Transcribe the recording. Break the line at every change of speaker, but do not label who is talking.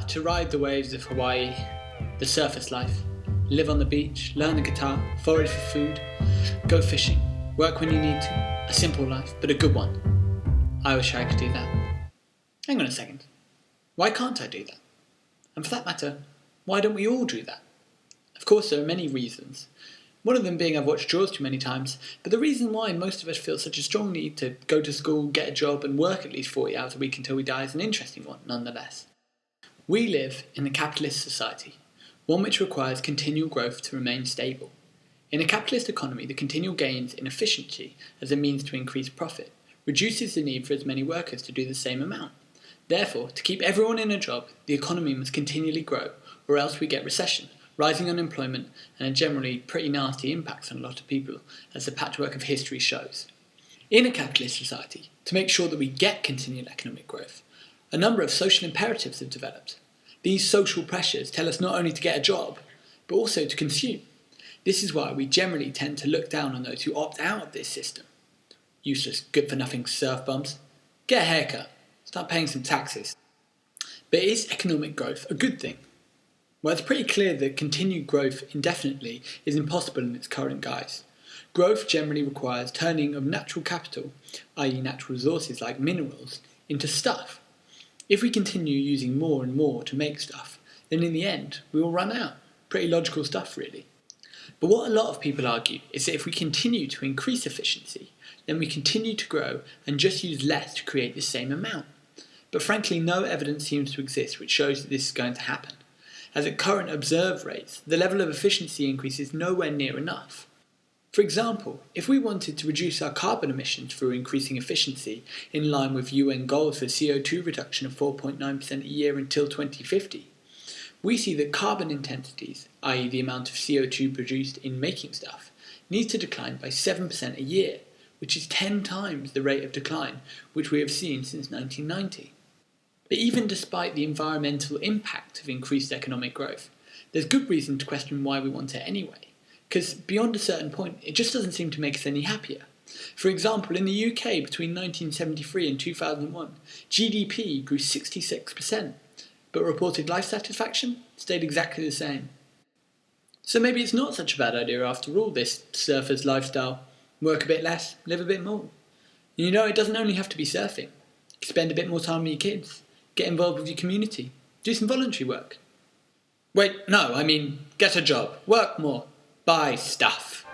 To ride the waves of Hawaii, the surface life, live on the beach, learn the guitar, forage for food, go fishing, work when you need to, a simple life, but a good one. I wish I could do that. Hang on a second, why can't I do that? And for that matter, why don't we all do that? Of course, there are many reasons. One of them being I've watched Jaws too many times, but the reason why most of us feel such a strong need to go to school, get a job and work at least 40 hours a week until we die is an interesting one, nonetheless. We live in a capitalist society, one which requires continual growth to remain stable. In a capitalist economy, the continual gains in efficiency as a means to increase profit reduces the need for as many workers to do the same amount. Therefore, to keep everyone in a job, the economy must continually grow, or else we get recession, rising unemployment, and a generally pretty nasty impacts on a lot of people, as the patchwork of history shows. In a capitalist society, to make sure that we get continual economic growth, a number of social imperatives have developed. These social pressures tell us not only to get a job, but also to consume. This is why we generally tend to look down on those who opt out of this system. Useless, good-for-nothing surf bums. Get a haircut. Start paying some taxes. But is economic growth a good thing? Well, it's pretty clear that continued growth indefinitely is impossible in its current guise. Growth generally requires turning of natural capital, i.e. natural resources like minerals, into stuff. If we continue using more and more to make stuff, then in the end, we will run out. Pretty logical stuff, really. But what a lot of people argue is that if we continue to increase efficiency, then we continue to grow and just use less to create the same amount. But frankly, no evidence seems to exist which shows that this is going to happen. As at current observed rates, the level of efficiency increase is nowhere near enough. For example, if we wanted to reduce our carbon emissions through increasing efficiency in line with UN goals for CO2 reduction of 4.9% a year until 2050, we see that carbon intensities, i.e. the amount of CO2 produced in making stuff, needs to decline by 7% a year, which is 10 times the rate of decline which we have seen since 1990. But even despite the environmental impact of increased economic growth, there's good reason to question why we want it anyway. Because beyond a certain point, it just doesn't seem to make us any happier. For example, in the UK between 1973 and 2001, GDP grew 66%, but reported life satisfaction stayed exactly the same. So maybe it's not such a bad idea after all, this surfer's lifestyle. Work a bit less, live a bit more. And you know, it doesn't only have to be surfing. You can spend a bit more time with your kids, get involved with your community, do some voluntary work. Wait, no, I mean, get a job, work more. Buy stuff.